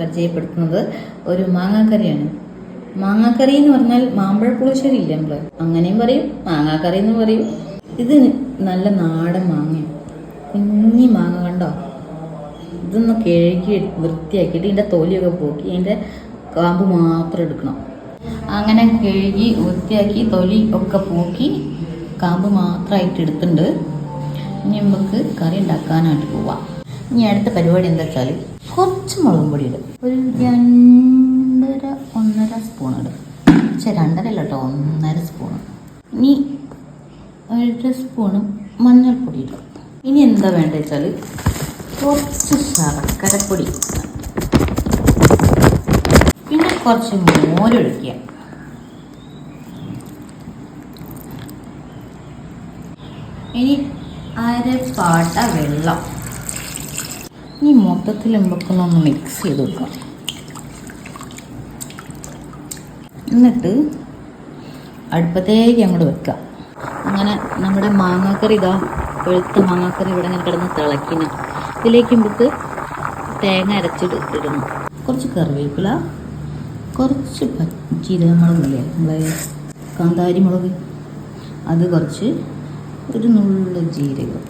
പരിചയപ്പെടുത്തുന്നത് ഒരു മാങ്ങാക്കറിയാണ്. മാങ്ങാക്കറി എന്ന് പറഞ്ഞാൽ മാമ്പഴ പുളിശ്ശേരി ഇല്ല, നമ്മൾ അങ്ങനെയും പറയും, മാങ്ങാക്കറി എന്ന് പറയും. ഇത് നല്ല നാടൻ മാങ്ങയാണ്, കുഞ്ഞി മാങ്ങ കണ്ടോ. ഇതൊന്ന് കഴുകി വൃത്തിയാക്കിയിട്ട് ഇതിൻ്റെ തൊലിയൊക്കെ പോക്കി അതിൻ്റെ കാമ്പ് മാത്രം എടുക്കണം. അങ്ങനെ കഴുകി വൃത്തിയാക്കി തൊലി ഒക്കെ പോക്കി കാമ്പ് മാത്രമായിട്ട് എടുത്തിട്ടുണ്ട്. ഇനി നമുക്ക് കറി ഉണ്ടാക്കാനായിട്ട് പോവാം. ഇനി അടുത്ത പരിപാടി എന്താ വെച്ചാൽ കുറച്ച് മുളകും പൊടി ഇടും, ഒരു 1.5 സ്പൂൺ ഇടും. പക്ഷേ 2.5 അല്ല കേട്ടോ, 1.5 സ്പൂൺ. ഇനി 1 സ്പൂണ് മഞ്ഞൾപ്പൊടി ഇടും. ഇനി എന്താ വേണ്ടത് വെച്ചാൽ കുറച്ച് ശർക്കരപ്പൊടി, പിന്നെ കുറച്ച് മോരൊഴിക്കുക. ഇനി 1/2 പാട്ട വെള്ളം. ഇനി മൊത്തത്തിൽ നമുക്കൊന്ന് മിക്സ് ചെയ്ത് വെക്കാം. എന്നിട്ട് അടുപ്പത്തേക്ക് അങ്ങോട്ട് വെക്കാം. അങ്ങനെ നമ്മുടെ മാങ്ങാക്കറി ഇതാ, വെളുത്ത മാങ്ങാക്കറി ഇവിടെ ഇങ്ങനെ കിടന്ന് തിളക്കിന്. ഇതിലേക്ക് നമുക്ക് തേങ്ങ അരച്ചിട്ട് ഇടണം. കുറച്ച് കറിവേപ്പില, കുറച്ച് ജീരകമുളകില്ലേ, നമ്മളെ കാന്താരി മുളക്, അത് കുറച്ച്, ഒരു നുള്ള ജീരകം,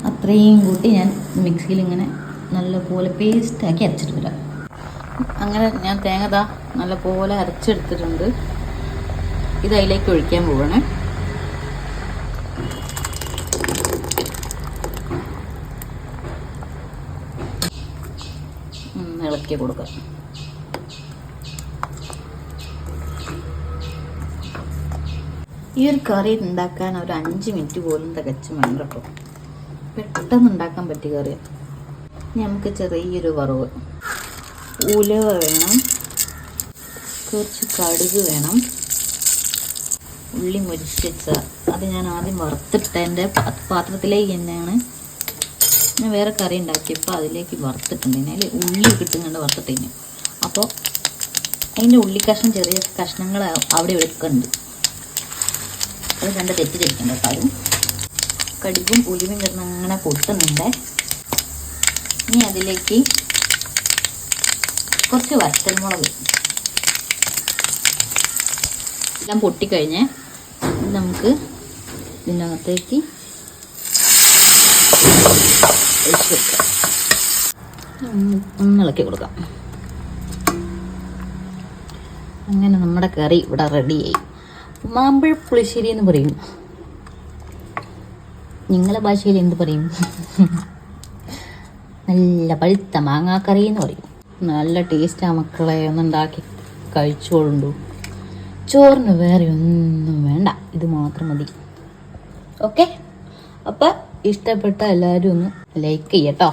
അത്രയും കൂട്ടി ഞാൻ മിക്സിയിൽ ഇങ്ങനെ നല്ലപോലെ പേസ്റ്റാക്കി അരച്ചിട്ട് വരാം. അങ്ങനെ ഞാൻ തേങ്ങ നല്ലപോലെ അരച്ചെടുത്തിട്ടുണ്ട്. ഇത് അതിലേക്ക് ഒഴിക്കാൻ പോവണേ. ഇളക്കി കൊടുക്കാം. ഈ ഒരു കറി ഉണ്ടാക്കാൻ ഒരു 5 മിനിറ്റ് പോലും തികച്ചും വേണ്ട കേട്ടോ. പെട്ടെന്ന് ഉണ്ടാക്കാൻ പറ്റിയ കറിയാണ്. ഇനി നമുക്ക് ചെറിയൊരു വറവ്, ഉലുവ വേണം, കുറച്ച് കടുക് വേണം, ഉള്ളി മുരിച്ച അത് ഞാൻ ആദ്യം വറുത്തിട്ട എൻ്റെ പാത്രത്തിലേക്ക് തന്നെയാണ് ഞാൻ വേറെ കറി ഉണ്ടാക്കിയപ്പോൾ അതിലേക്ക് വറുത്തിട്ടുണ്ട്. അതിൽ ഉള്ളി കിട്ടുന്നുണ്ട് വറുത്തിട്ടതിന്. അപ്പോൾ അതിൻ്റെ ഉള്ളി കഷ്ണം ചെറിയ കഷ്ണങ്ങൾ അവിടെ എടുക്കുന്നുണ്ട്. അത് കണ്ട് തെറ്റിദ്ധരിക്കണ്ട കേട്ടോ. അതും കടുകും ഉലുവയും കിടന്ന് അങ്ങനെ പൊട്ടുന്നുണ്ട്. ഇനി അതിലേക്ക് കുറച്ച് വറ്റൽമുളക് എല്ലാം പൊട്ടിക്കഴിഞ്ഞ് നമുക്ക് ഇതിൻ്റെ അകത്തേക്ക് ഒഴിച്ച് വെക്കാം. ഒന്ന് ഇളക്കി കൊടുക്കാം. അങ്ങനെ നമ്മുടെ കറി ഇവിടെ റെഡിയായി. മാമ്പഴ പുളിശ്ശേരി എന്ന് പറയും, നിങ്ങളെ ഭാഷയിൽ എന്ത് പറയും? നല്ല പഴുത്ത മാങ്ങാക്കറി എന്ന് പറയും. നല്ല ടേസ്റ്റാണ് മക്കളെ, ഒന്നുണ്ടാക്കി കഴിച്ചോളുണ്ടു. ചോറിന് വേറെ ഒന്നും വേണ്ട, ഇത് മാത്രം മതി. ഓക്കെ, അപ്പം ഇഷ്ടപ്പെട്ട എല്ലാവരും ഒന്ന് ലൈക്ക് ചെയ്യട്ടോ.